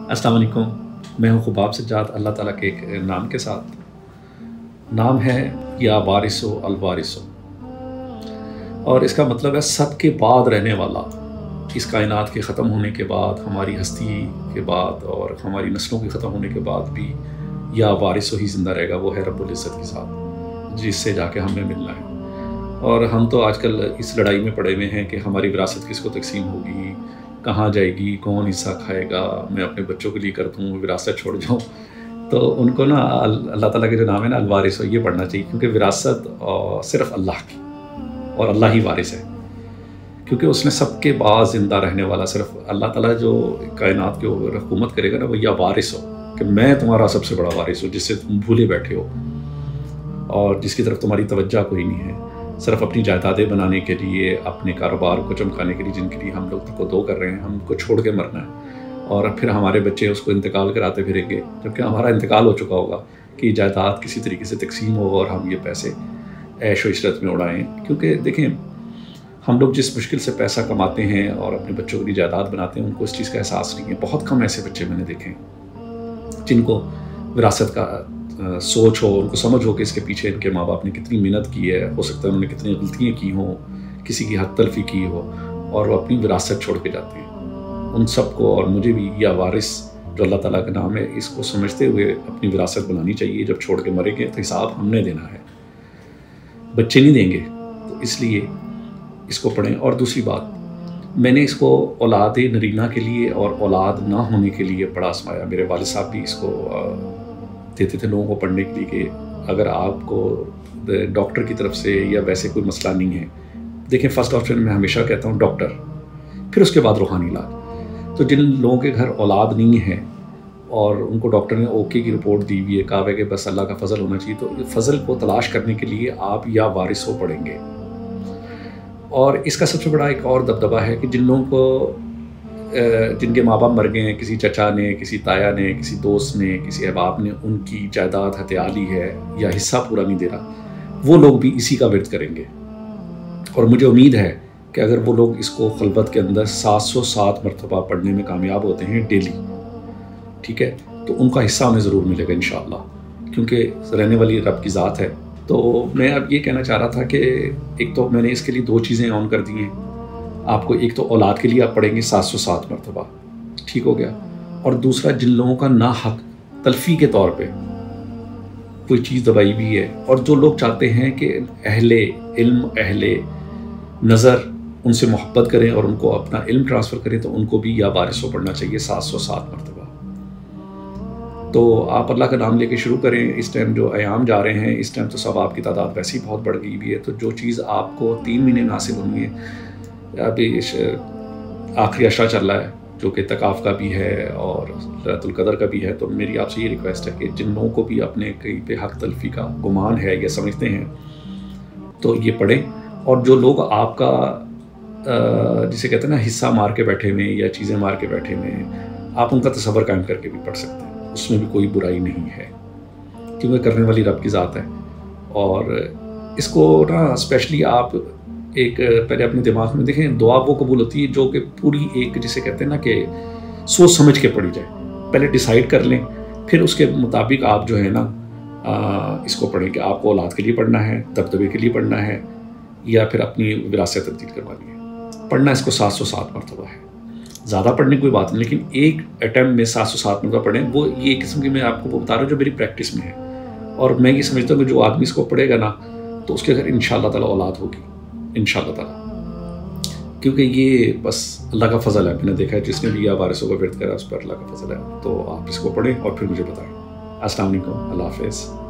अस्सलाम वालेकुम। मैं हूँ खुबाब सज्जाद, अल्लाह ताला के एक नाम के साथ। नाम है या वारिसो अलवारिसो, और इसका मतलब है सब के बाद रहने वाला। इस कायनात के ख़त्म होने के बाद, हमारी हस्ती के बाद और हमारी नस्लों के ख़त्म होने के बाद भी या वारिसो ही ज़िंदा रहेगा। वो है रब्बुल इज़्ज़त के साथ, जिससे जाके हमें मिलना है। और हम तो आजकल इस लड़ाई में पड़े हुए हैं कि हमारी विरासत किसको तकसीम होगी, कहाँ जाएगी, कौन हिस्सा खाएगा, मैं अपने बच्चों के लिए कर दूँ, विरासत छोड़ जाऊँ। तो उनको ना अल्लाह ताला के जो नाम है ना अलवारिस, ये पढ़ना चाहिए, क्योंकि विरासत सिर्फ अल्लाह की और अल्लाह ही वारिस है। क्योंकि उसने सबके बाद ज़िंदा रहने वाला सिर्फ अल्लाह ताला जो कायनात के ऊपर हुकूमत करेगा ना, वो या वारिस हो कि मैं तुम्हारा सबसे बड़ा वारिस हूँ, जिससे तुम भूले बैठे हो और जिसकी तरफ तुम्हारी तवज्जो कोई नहीं है। सिर्फ अपनी जायदादें बनाने के लिए, अपने कारोबार को चमकाने के लिए, जिनके लिए हम लोग को दो कर रहे हैं, हमको छोड़ के मरना है और फिर हमारे बच्चे उसको इंतकाल कराते फिरेंगे, जबकि हमारा इंतकाल हो चुका होगा कि जायदाद किसी तरीके से तकसीम हो और हम ये पैसे ऐश व इशरत में उड़ाएँ। क्योंकि देखें, हम लोग जिस मुश्किल से पैसा कमाते हैं और अपने बच्चों के लिए जायदाद बनाते हैं, उनको इस चीज़ का एहसास नहीं है। बहुत कम ऐसे बच्चे मैंने देखे जिनको विरासत का सोच हो, उनको समझ हो कि इसके पीछे इनके माँ बाप ने कितनी मेहनत की है, हो सकता है उन्होंने कितनी गलतियाँ की हों, किसी की हक तलफी की हो, और वो अपनी विरासत छोड़ के जाते हैं। उन सबको और मुझे भी या वारिस जो अल्लाह ताला का नाम है, इसको समझते हुए अपनी विरासत बनानी चाहिए। जब छोड़ के मरेंगे तो हिसाब हमने देना है, बच्चे नहीं देंगे। तो इसलिए इसको पढ़ें। और दूसरी बात, मैंने इसको औलाद नरीना के लिए और औलाद ना होने के लिए पढ़ा आजमाया। मेरे वालिद साहब भी इसको देते थे लोगों को पढ़ने के लिए कि अगर आपको डॉक्टर की तरफ से या वैसे कोई मसला नहीं है, देखें फर्स्ट ऑप्शन मैं हमेशा कहता हूँ डॉक्टर, फिर उसके बाद रूहानी इलाज। तो जिन लोगों के घर औलाद नहीं है और उनको डॉक्टर ने ओके की रिपोर्ट दी हुई है, कहा है कि बस अल्लाह का फजल होना चाहिए, तो फजल को तलाश करने के लिए आप या वारिस हो पढ़ेंगे। और इसका सबसे बड़ा एक और दबदबा है कि जिन लोगों को जिनके माँ बाप मर गए हैं, किसी चचा ने, किसी ताया ने, किसी दोस्त ने, किसी अहबाब ने उनकी जायदाद हत्या ली है या हिस्सा पूरा नहीं दे रहा, वो लोग भी इसी का विर्द करेंगे। और मुझे उम्मीद है कि अगर वो लोग इसको खलबत के अंदर 707 मरतबा पढ़ने में कामयाब होते हैं डेली, ठीक है, तो उनका हिस्सा उन्हें ज़रूर मिलेगा इंशाअल्लाह, क्योंकि रहने वाली रब की ज़ात है। तो मैं अब ये कहना चाह रहा था कि एक तो मैंने इसके लिए 2 चीज़ें ऑन कर दी हैं आपको। एक तो औलाद के लिए आप पढ़ेंगे 707 मरतबा, ठीक हो गया। और दूसरा, जिन लोगों का ना हक तलफी के तौर पे कोई चीज़ दबाई भी है, और जो लोग चाहते हैं कि अहले इल्म, अहले नज़र उनसे मोहब्बत करें और उनको अपना इल्म ट्रांसफ़र करें, तो उनको भी या वारिसो पढ़ना चाहिए 707 मरतबा। तो आप अल्लाह का नाम लेके शुरू करें। इस टाइम जो अयाम जा रहे हैं, इस टाइम तो सब आपकी तादाद वैसे ही बहुत बढ़ गई भी है। तो जो चीज़ आपको 3 महीने में हासिल होनी है, अभी आखिरी अशरा चल रहा है जो कि तकाफ़ का भी है और लैलतुल क़द्र का भी है। तो मेरी आपसे ये रिक्वेस्ट है कि जिन लोगों को भी अपने कहीं पे हक तलफी का गुमान है या समझते हैं, तो ये पढ़ें। और जो लोग आपका जिसे कहते हैं ना हिस्सा मार के बैठे हुए या चीज़ें मार के बैठे हुए हैं, आप उनका तसव्वुर कायम करके भी पढ़ सकते हैं, उसमें भी कोई बुराई नहीं है, क्योंकि करने वाली रब की ज़ात है। और इसको ना स्पेशली आप एक पहले अपने दिमाग में देखें, दुआ वो कबूल होती है जो कि पूरी एक जिसे कहते हैं ना कि सोच समझ के पढ़ी जाए। पहले डिसाइड कर लें, फिर उसके मुताबिक आप जो है ना इसको पढ़ें कि आपको औलाद के लिए पढ़ना है, दबदबे के लिए पढ़ना है, या फिर अपनी विरासत तब्दील करवानी है। पढ़ना इसको 707 मरतबा है, ज़्यादा पढ़ने की कोई बात नहीं, लेकिन एक अटैम्प्ट में 707 मरतबा पढ़ें। वो ये किस्म की मैं आपको बता रहा हूँ जो मेरी प्रैक्टिस में है। और मैं ये समझता हूँ कि जो आदमी इसको पढ़ेगा ना, तो उसके घर इंशाअल्लाह ताला औलाद होगी, इंशाअल्लाह ताला। क्योंकि ये बस अल्लाह का फजल है। मैंने देखा है जिसने भी या वारिसों का विर्द करा, उस पर अल्लाह का फजल है। तो आप इसको पढ़ें और फिर मुझे बताएं। अस्सलाम वालेकुम, अल्लाह हाफ़िज़।